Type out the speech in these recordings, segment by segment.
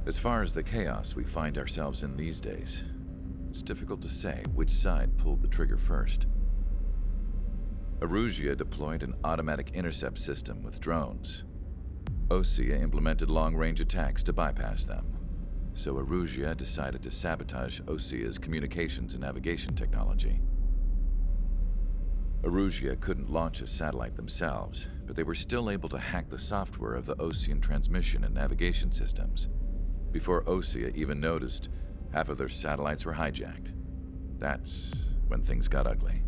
As far as the chaos we find ourselves in these days, it's difficult to say which side pulled the trigger first. Erusia deployed an automatic intercept system with drones. Osea implemented long-range attacks to bypass them. So Erusia decided to sabotage Osea's communications and navigation technology. Erusia couldn't launch a satellite themselves, but they were still able to hack the software of the Osean transmission and navigation systems. Before Osea even noticed, half of their satellites were hijacked. That's when things got ugly.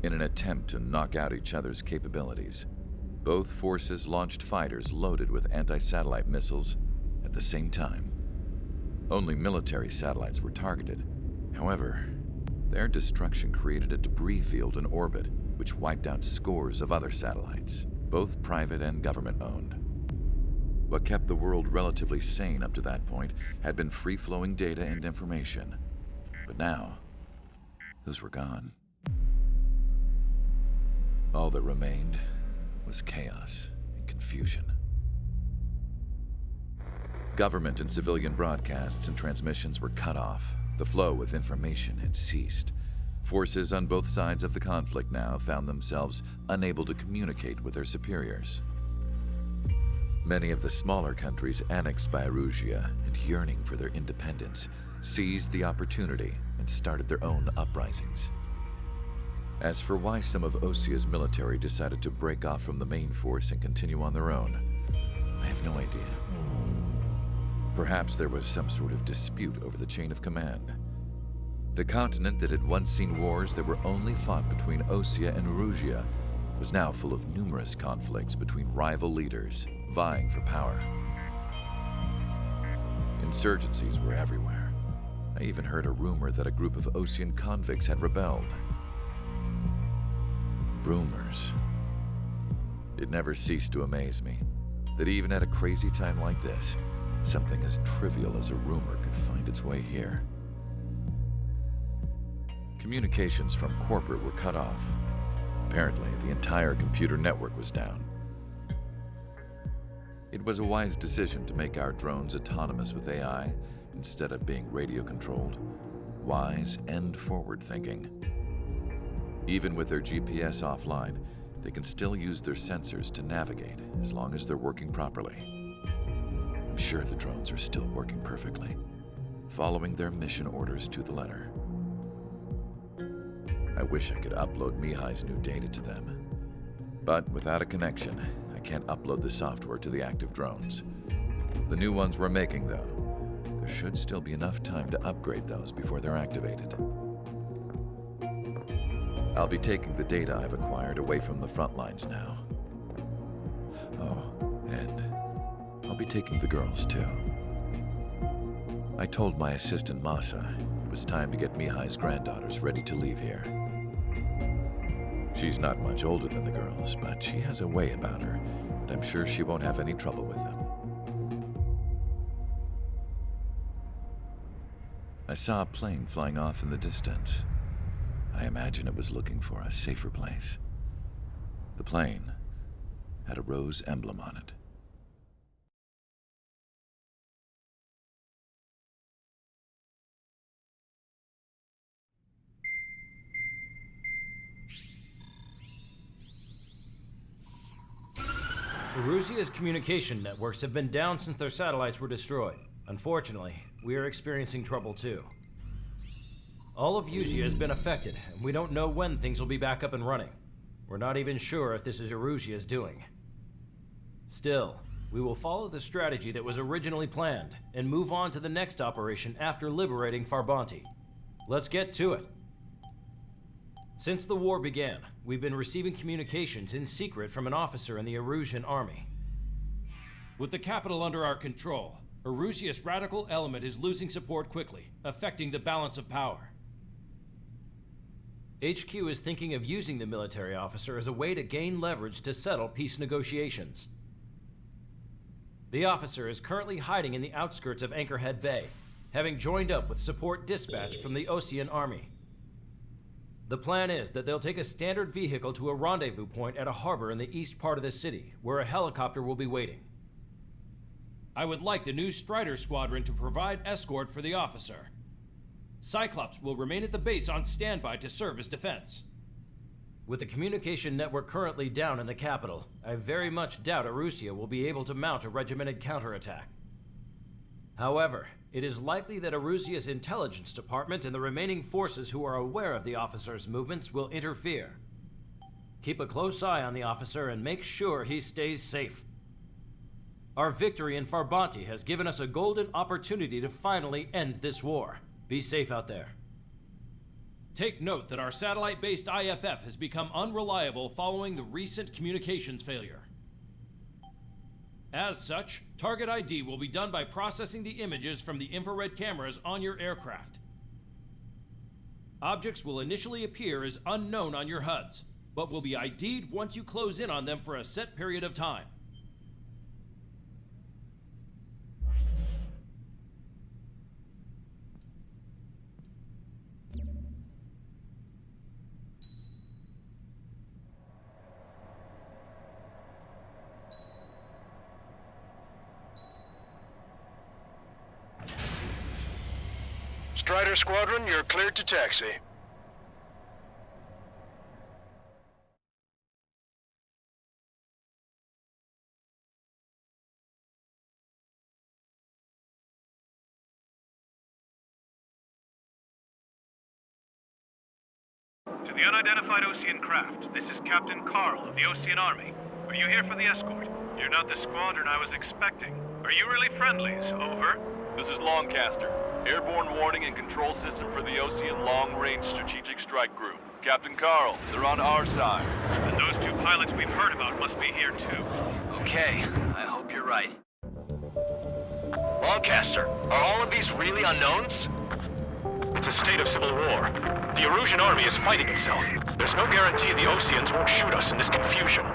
In an attempt to knock out each other's capabilities, both forces launched fighters loaded with anti-satellite missiles at the same time. Only military satellites were targeted. However, their destruction created a debris field in orbit, which wiped out scores of other satellites, both private and government-owned. What kept the world relatively sane up to that point had been free-flowing data and information. But now, those were gone. All that remained was chaos and confusion. Government and civilian broadcasts and transmissions were cut off. The flow of information had ceased. Forces on both sides of the conflict now found themselves unable to communicate with their superiors. Many of the smaller countries annexed by Erusia and yearning for their independence seized the opportunity and started their own uprisings. As for why some of Osea's military decided to break off from the main force and continue on their own, I have no idea. Perhaps there was some sort of dispute over the chain of command. The continent that had once seen wars that were only fought between Osea and Erusia was now full of numerous conflicts between rival leaders vying for power. Insurgencies were everywhere. I even heard a rumor that a group of Osean convicts had rebelled. Rumors. It never ceased to amaze me that even at a crazy time like this, something as trivial as a rumor could find its way here. Communications from corporate were cut off. Apparently, the entire computer network was down. It was a wise decision to make our drones autonomous with AI instead of being radio-controlled. Wise and forward-thinking. Even with their GPS offline, they can still use their sensors to navigate as long as they're working properly. I'm sure the drones are still working perfectly, following their mission orders to the letter. I wish I could upload Mihai's new data to them. But without a connection, I can't upload the software to the active drones. The new ones we're making, though, there should still be enough time to upgrade those before they're activated. I'll be taking the data I've acquired away from the front lines now. Oh, and I'll be taking the girls, too. I told my assistant Masa it was time to get Mihai's granddaughters ready to leave here. She's not much older than the girls, but she has a way about her, and I'm sure she won't have any trouble with them. I saw a plane flying off in the distance. I imagine it was looking for a safer place. The plane had a rose emblem on it. Erusia's communication networks have been down since their satellites were destroyed. Unfortunately, we are experiencing trouble too. All of Usia has been affected, and we don't know when things will be back up and running. We're not even sure if this is Erusia's doing. Still, we will follow the strategy that was originally planned and move on to the next operation after liberating Farbanti. Let's get to it. Since the war began, we've been receiving communications in secret from an officer in the Erusian army. With the capital under our control, Erusia's radical element is losing support quickly, affecting the balance of power. HQ is thinking of using the military officer as a way to gain leverage to settle peace negotiations. The officer is currently hiding in the outskirts of Anchorhead Bay, having joined up with support dispatched from the Osean army. The plan is that they'll take a standard vehicle to a rendezvous point at a harbor in the east part of the city, where a helicopter will be waiting. I would like the new Strider Squadron to provide escort for the officer. Cyclops will remain at the base on standby to serve as defense. With the communication network currently down in the capital, I very much doubt Erusia will be able to mount a regimented counterattack. However, it is likely that Erusia's intelligence department and the remaining forces who are aware of the officer's movements will interfere. Keep a close eye on the officer and make sure he stays safe. Our victory in Farbanti has given us a golden opportunity to finally end this war. Be safe out there. Take note that our satellite-based IFF has become unreliable following the recent communications failure. As such, target ID will be done by processing the images from the infrared cameras on your aircraft. Objects will initially appear as unknown on your HUDs, but will be ID'd once you close in on them for a set period of time. Strider Squadron, you're cleared to taxi. To the unidentified Ocean craft, this is Captain Carl of the Ocean Army. Are you here for the escort? You're not the squadron I was expecting. Are you really friendlies? Over. This is Longcaster. Airborne warning and control system for the Ocean Long-Range Strategic Strike Group. Captain Carl, they're on our side. And those two pilots we've heard about must be here too. Okay, I hope you're right. Longcaster, are all of these really unknowns? It's a state of civil war. The Erusian army is fighting itself. There's no guarantee the Oceans won't shoot us in this confusion.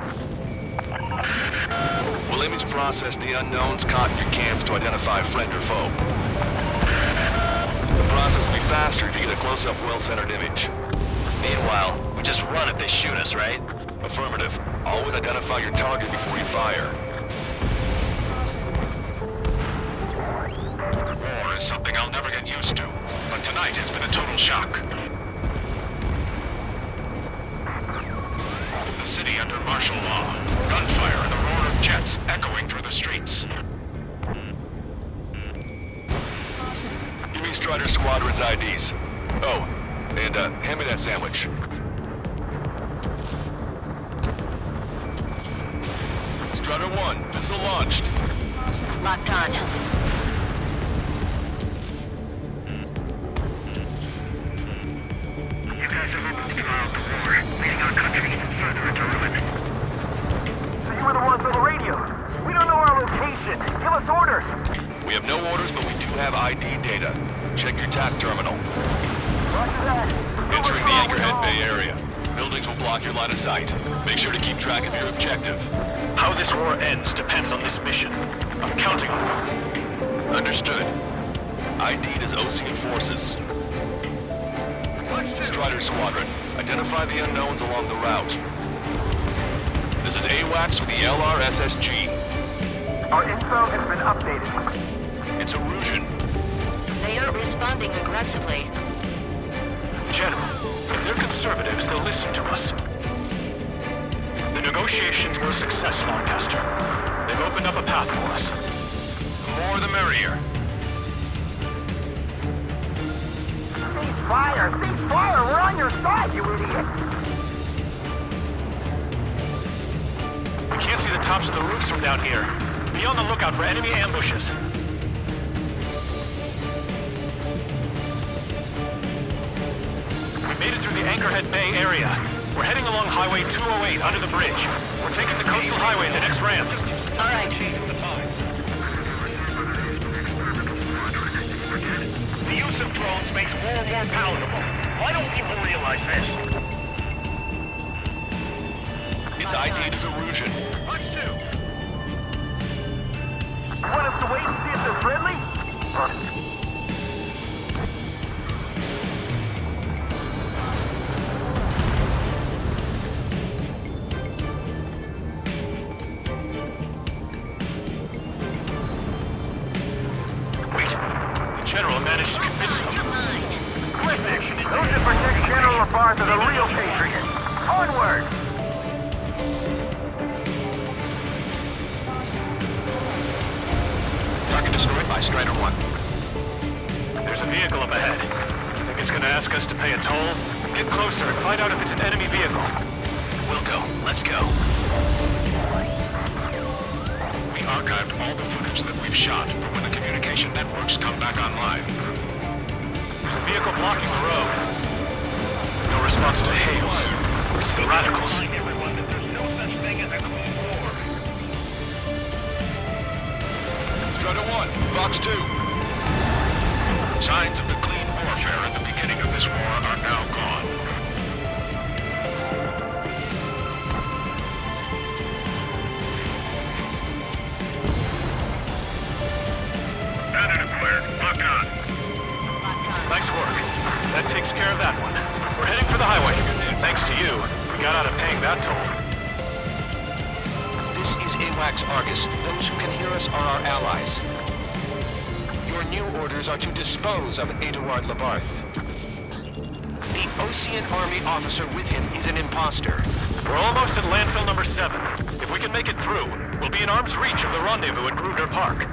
We'll image process the unknowns caught in your camps to identify friend or foe. The process will be faster if you get a close-up, well-centered image. Meanwhile, we just run if they shoot us, right? Affirmative. Always identify your target before you fire. War is something I'll never get used to, but tonight has been a total shock. The city under martial law. Gunfire and the roar of jets echoing through the streets. Give me Strider Squadron's IDs. Oh, and hand me that sandwich. Strider 1, missile launched. Locked on. You guys have opened the trial to war, leading our country even further into ruin. So you were the ones on the radio. We don't know our location. Give us orders. We have no orders, but we do have ID data. Check your TAC terminal. Roger that. Entering the Anchorhead Bay area. Buildings will block your line of sight. Make sure to keep track of your objective. How this war ends depends on this mission. I'm counting on you. Understood. ID'd as Ocean forces. Strider Squadron, identify the unknowns along the route. This is AWACS for the LRSSG. Our info has been updated. It's Erusian. They aren't responding aggressively. General, if they're conservatives, they'll listen to us. The negotiations were a success, Lancaster. They've opened up a path for us. The more the merrier. Cease fire! Cease fire! We're on your side, you idiot! We can't see the tops of the roofs from down here. Be on the lookout for enemy ambushes. We made it through the Anchorhead Bay area. We're heading along Highway 208 under the bridge. We're taking the coastal highway at the next ramp. All right. The use of drones makes war more palatable. Why don't people realize this? It's ID'd as Erusian. Watch two. You want us to wait and see if they're friendly? General managed to convince them. Those that protect General Labarthe are the real patriots. Onward! Target destroyed by Strider 1. There's a vehicle up ahead. Think it's gonna ask us to pay a toll? Get closer and find out if it's an enemy vehicle. We'll go. Let's go. We archived all the footage that we've shot for when the communication networks come back online. There's a vehicle blocking the road. No response to hails. It's the radicals. Strider 1, Fox 2. Signs of the clean warfare at the beginning of this war are now gone. Nice work. That takes care of that one. We're heading for the highway. Thanks to you, we got out of paying that toll. This is AWACS Argus. Those who can hear us are our allies. Your new orders are to dispose of Eduard Labarthe. The Ocean Army officer with him is an imposter. We're almost at landfill number 7. If we can make it through, we'll be in arm's reach of the rendezvous at Gruner Park.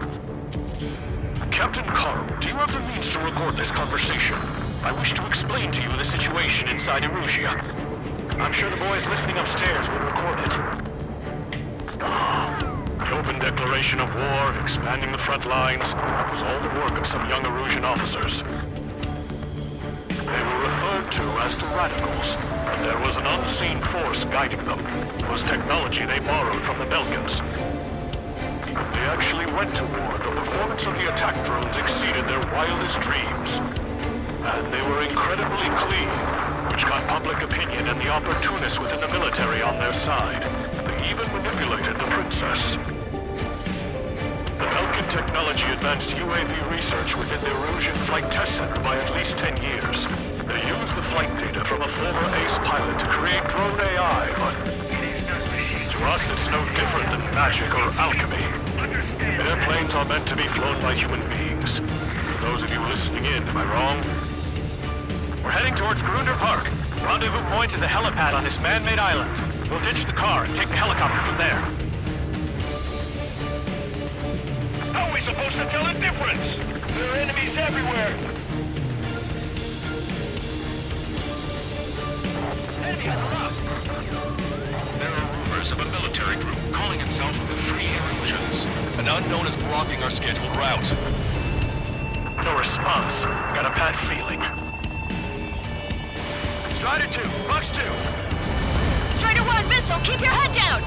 Captain Carl, do you have the means to record this conversation? I wish to explain to you the situation inside Erusia. I'm sure the boys listening upstairs will record it. The open declaration of war, expanding the front lines, was all the work of some young Erusian officers. They were referred to as the Radicals, but there was an unseen force guiding them. It was technology they borrowed from the Belgians. They actually went to war. The performance of the attack drones exceeded their wildest dreams. And they were incredibly clean, which got public opinion and the opportunists within the military on their side. They even manipulated the princess. The Belgian technology advanced UAV research within the Erusian Flight Test Center by at least 10 years. They used the flight data from a former ace pilot to create drone AI, but to us it's no different than magic or alchemy. Airplanes are meant to be flown by human beings. For those of you listening in, am I wrong? We're heading towards Gruner Park. Rendezvous point is the helipad on this man-made island. We'll ditch the car and take the helicopter from there. How are we supposed to tell the difference? There are enemies everywhere. Enemies are up. There are rumors of a military group calling itself the Free Erusians. An unknown is blocking our scheduled route. No response. Got a bad feeling. Strider 2, Fox 2. Strider 1, missile, keep your head down!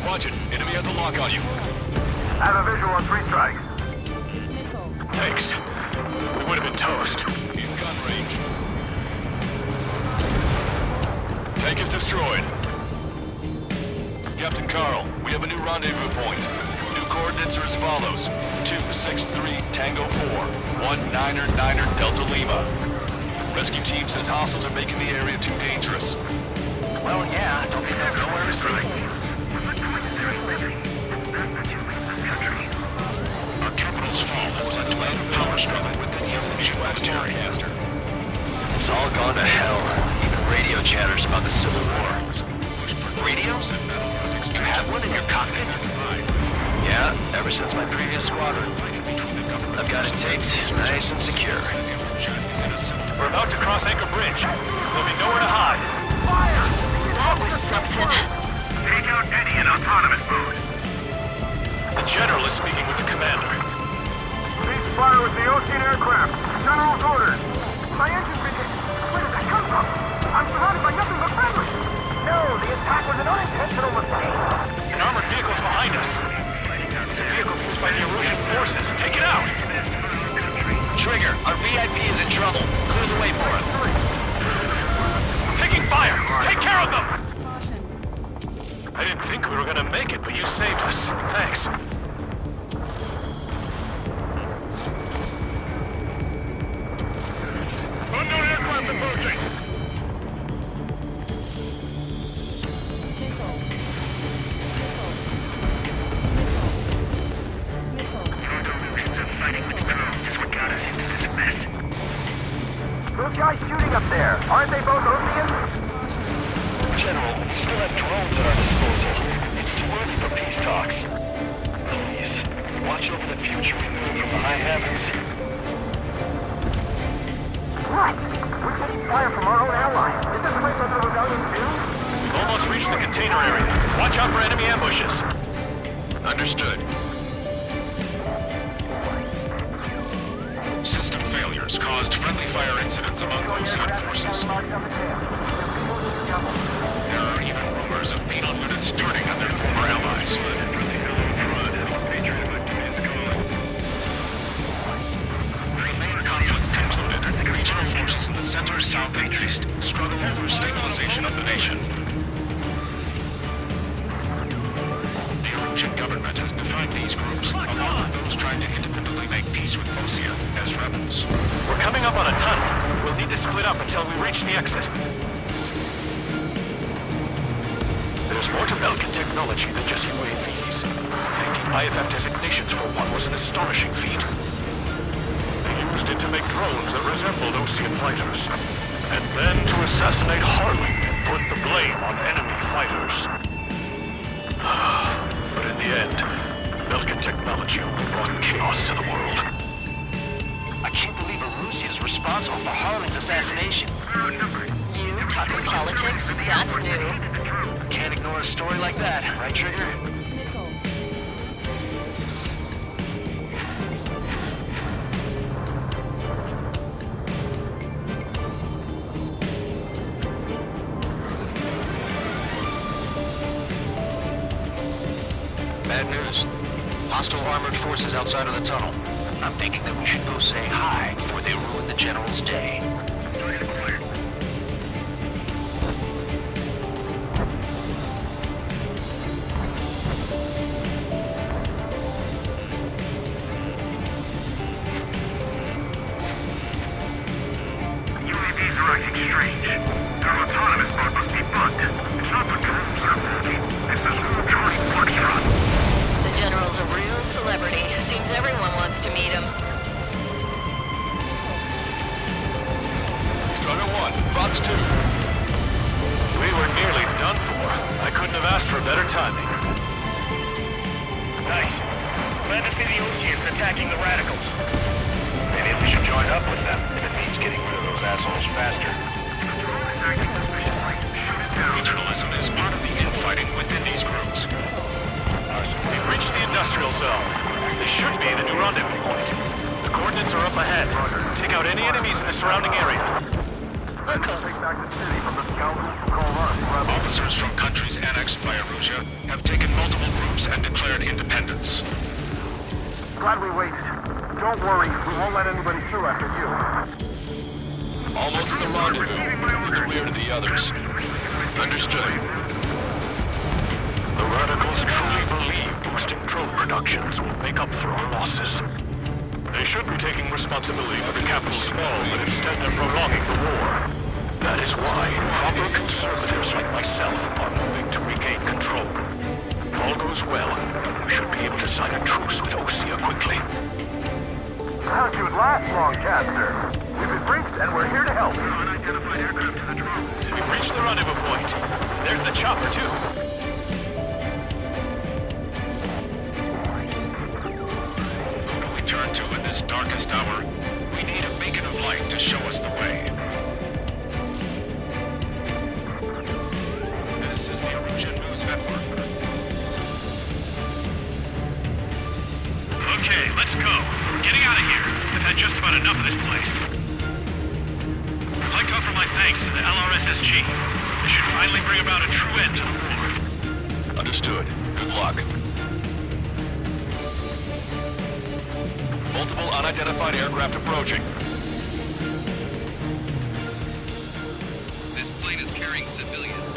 Watch it. Enemy has a lock on you. I have a visual on 3 strikes. Thanks. We would have been toast. In gun range. Tank is destroyed. Captain Carl, we have a new rendezvous point. New coordinates are as follows. 263 Tango 4, 199er Delta Lima. Rescue team says hostiles are making the area too dangerous. Well, yeah, don't think they're nowhere to see. Our capital's fall has led to a power struggle within his AWACS Telecaster. It's all gone to hell. Even radio chatters about the Civil War. Radios? You have one in your cockpit? Yeah, ever since my previous squadron. I've got it taped, nice and secure. We're about to cross Anchor Bridge. There'll be nowhere to hide. Fire! That was something. Take out Eddie in autonomous mode. The General is speaking with the commander. Cease fire with the Ocean aircraft. General's orders. My engine's been hit. Where did that come from? I'm surrounded by nothing but friendly. No, the attack was an unintentional mistake. An armored vehicle's behind us. It's a vehicle used by the Erusian forces. Take it out! Trigger, our VIP is in trouble. Clear the way for him. Taking fire! Take care of them! I didn't think we were gonna make it, but you saved us. Thanks. Unknown aircraft approaching. they both Oceans? General, we still have drones at our disposal. It's too early for peace talks. Please, watch over the future we move from the high heavens. What? We're getting fire from our own allies. Is this place under the rebellion too? Almost reached the container area. Watch out for enemy ambushes. Understood. System failures caused friendly fire incidents among Ocean forces. There are even rumors of penal units turning on their former allies. The main conflict concluded. Regional forces in the center, south, and east struggle over stabilization of the nation. The Erusian government has defined these groups, along with those trying to independently make peace with Osea, as rebels. We're coming up on a tunnel. We'll need to split up until we reach the exit. There's more to Belkin technology than just UAVs. Taking IFF designations for one was an astonishing feat. They used it to make drones that resembled Ocean fighters. And then to assassinate Harley and put the blame on enemy fighters. But in the end, Belkin technology only brought chaos to the world. I can't believe Arusea is responsible for Harley's assassination. You talking politics? That's new. Can't ignore a story like that, right, Trigger? Bad news. Hostile armored forces outside of the tunnel. I'm thinking that we should go say hi before they ruin the General's day. UAVs are acting strange. Their autonomous mode must be bugged. It's not the drones that are faulty. It's this whole Charlie Foxtrot. The General's a real celebrity. Seems everyone wants to meet him. Strider 1, Fox 2. We were nearly done for. I couldn't have asked for better timing. Nice. Glad to see the Oceans attacking the radicals. Maybe we should join up with them if it means getting rid of those assholes faster. Regionalism is part of the infighting within these groups. We've reached the industrial zone. This should be the new rendezvous point. The coordinates are up ahead. Take out any enemies in the surrounding area. Officers from countries annexed by Erusia have taken multiple groups and declared independence. Glad we waited. Don't worry, we won't let anybody through after you. Almost at the rendezvous. Clear to the others. Understood. The radicals truly believe boosting drone productions will make up for our losses. They should be taking responsibility for the capital's fall, but instead they're prolonging the war. That is why proper conservatives like myself are moving to regain control. If all goes well, we should be able to sign a truce with Osea quickly. How'd you last long, Caster? We've been briefed and we're here to help. Unidentified aircraft to the drone. We've reached the rendezvous point. There's the chopper, too. Who do we turn to in this darkest hour? We need a beacon of light to show us the way. This is the Erusian News Network. Okay, let's go. We're getting out of here. I've had just about enough of this place. I'd like to offer my thanks to the LRSSG. This should finally bring about a true end to the war. Understood. Good luck. Multiple unidentified aircraft approaching. This plane is carrying civilians.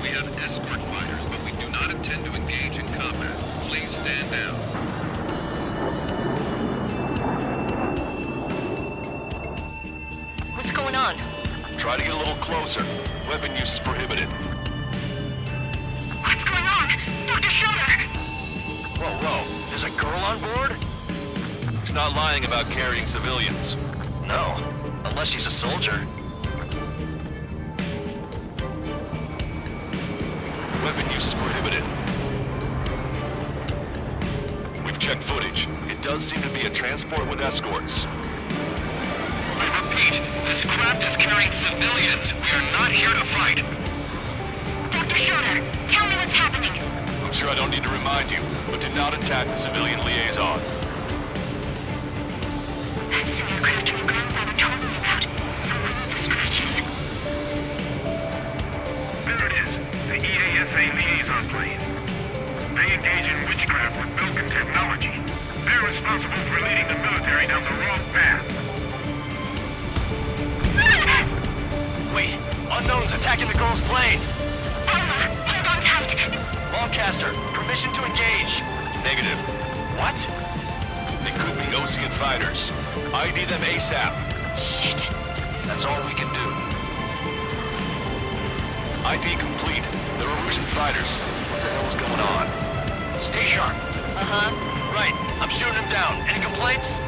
We have escort fighters, but we do not intend to engage in combat. Please stand down. What's going on? Try to get a little closer. Weapon use is prohibited. What's going on? Dr. Schroeder! Whoa. There's a girl on board? He's not lying about carrying civilians. No. Unless she's a soldier. Weapon use is prohibited. We've checked footage. It does seem to be a transport with escorts. I repeat, this craft is carrying civilians. We are not here to fight. Dr. Schroeder, tell me what's happening. I'm sure I don't need to remind you, but do not attack the civilian liaison. That's the aircraft your grandfather told me about. The one with the scratches. There it is. The EASA liaison plane. They engage in witchcraft with Belkin technology. They're responsible for leading the military down the wrong path. Wait, unknown's attacking the girl's plane. Elmer, hold on tight. Lancaster, permission to engage. Negative. What? They could be Ocean fighters. ID them ASAP. Shit. That's all we can do. ID complete. They're Erusian fighters. What the hell is going on? Stay sharp. Uh-huh. Right, I'm shooting them down. Any complaints?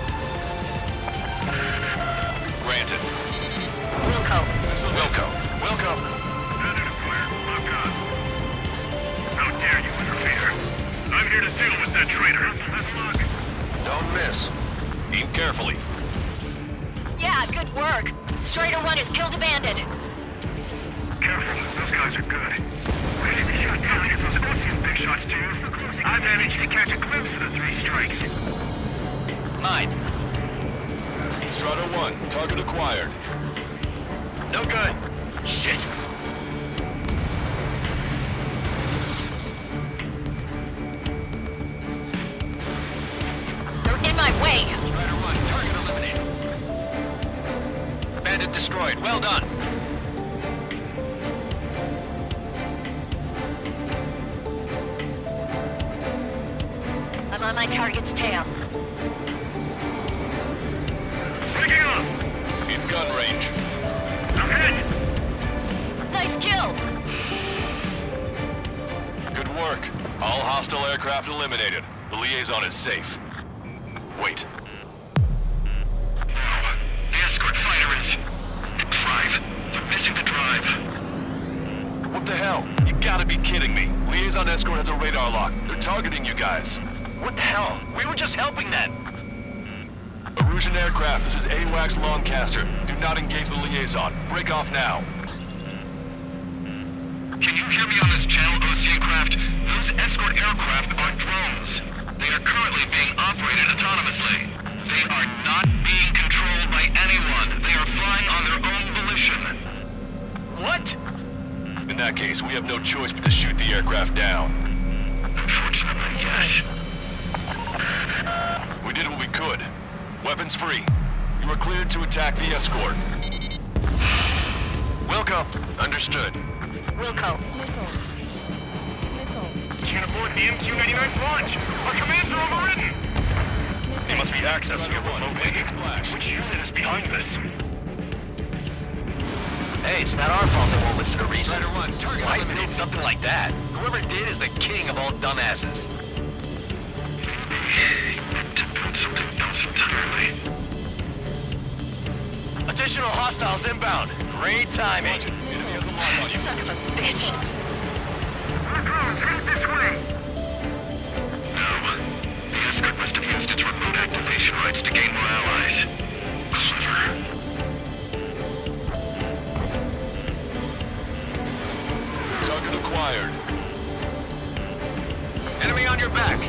Granted. Wilco. Wilco. Predator flare, lock on. How dare you interfere? I'm here to deal with that traitor. Look. Don't miss. Aim carefully. Yeah, good work. Strider 1 has killed a bandit. Careful, those guys are good. Ready to shot down if those Ocean big shots to you. I managed to catch a glimpse of the 3 strikes. Mine. Strider 1, target acquired. No good. Shit. They're in my way. Strider 1, target eliminated. Bandit destroyed. Well done. I'm on my target's tail. Breaking up! In gun range. I'm hit! Nice kill. Good work. All hostile aircraft eliminated. The liaison is safe. Wait. No. The escort fighter is... The drive. They're missing the drive. What the hell? You gotta be kidding me. Liaison escort has a radar lock. They're targeting you guys. What the hell? We were just helping them. Erusian aircraft, this is AWACS Lancaster. Do not engage the liaison. Break off now. Can you hear me on this channel, Ocean craft? Those escort aircraft are drones. They are currently being operated autonomously. They are not being controlled by anyone. They are flying on their own volition. What? In that case, we have no choice but to shoot the aircraft down. Unfortunately, yes. We did what we could. Weapons free. You are cleared to attack the escort. Wilco. Understood. Wilco. Can't aboard the MQ-99's launch! Our commands are overridden! They must be accessing it remotely. Splash. Which unit is behind this? Hey, it's not our fault they won't listen to reason. Strider 1, target Why eliminated. build something like that? Whoever did is the king of all dumbasses. To build something else entirely. Additional hostiles inbound. Great timing. Watch it. Enemy has a lock on you. Son of a bitch. Our drones, headed this way! No. The escort must have used its remote activation rights to gain more allies. Clever. Target acquired. Enemy on your back.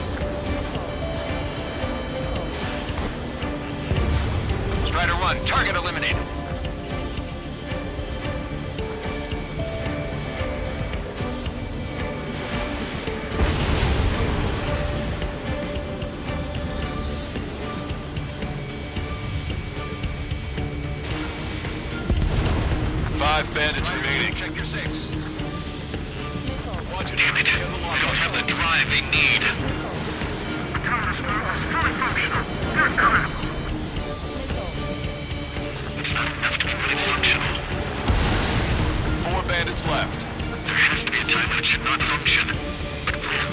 Strider 1, target eliminated. Five bandits remaining. Check your six. Watch it. Damn it. He has a They lock don't on have you. the drive they need. Counter-spoon is fully functional. They're critical. It's not enough to be really functional. 4 bandits left. There has to be a time when it should not function. But when?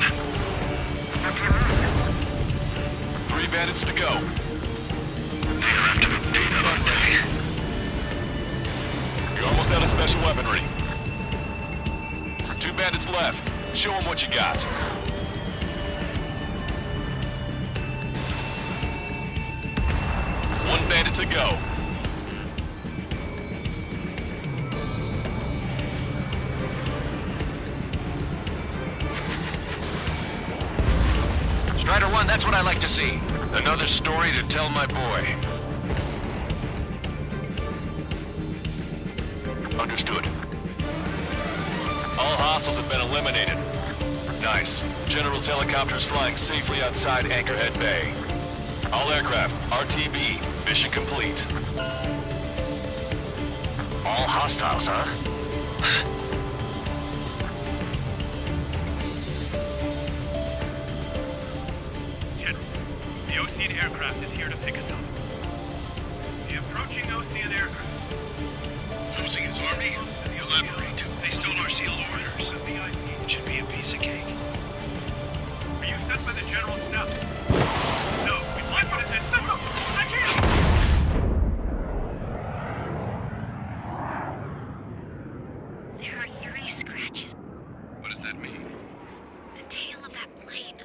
3 bandits to go. They are active data, aren't they? General's out of special weaponry. 2 bandits left. Show them what you got. One bandit to go. Strider 1, that's what I like to see. Another story to tell my boy. Understood. All hostiles have been eliminated. Nice. General's helicopter is flying safely outside Anchorhead Bay. All aircraft, RTB, mission complete. All hostiles, huh? General, the Ocean aircraft is here to pick us up. The approaching Ocean aircraft. Losing his army? Elaborate. They stole our sealed orders. Should be a piece of cake. Are you sent by the General's staff? No, we want you to send someone. I can't! There are 3 scratches. What does that mean? The tail of that plane.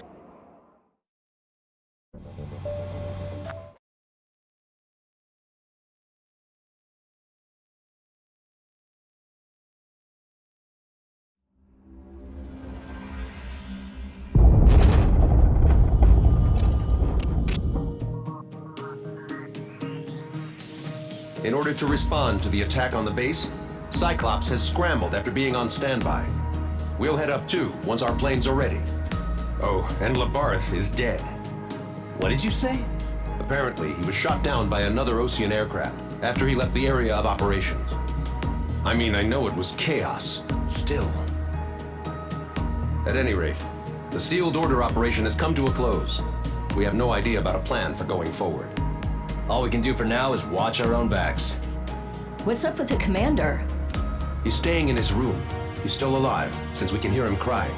In order to respond to the attack on the base, Cyclops has scrambled after being on standby. We'll head up too, once our planes are ready. Oh, and Labarth is dead. What did you say? Apparently, he was shot down by another Ocean aircraft after he left the area of operations. I mean, I know it was chaos, but still. At any rate, the sealed order operation has come to a close. We have no idea about a plan for going forward. All we can do for now is watch our own backs. What's up with the commander? He's staying in his room. He's still alive, since we can hear him crying.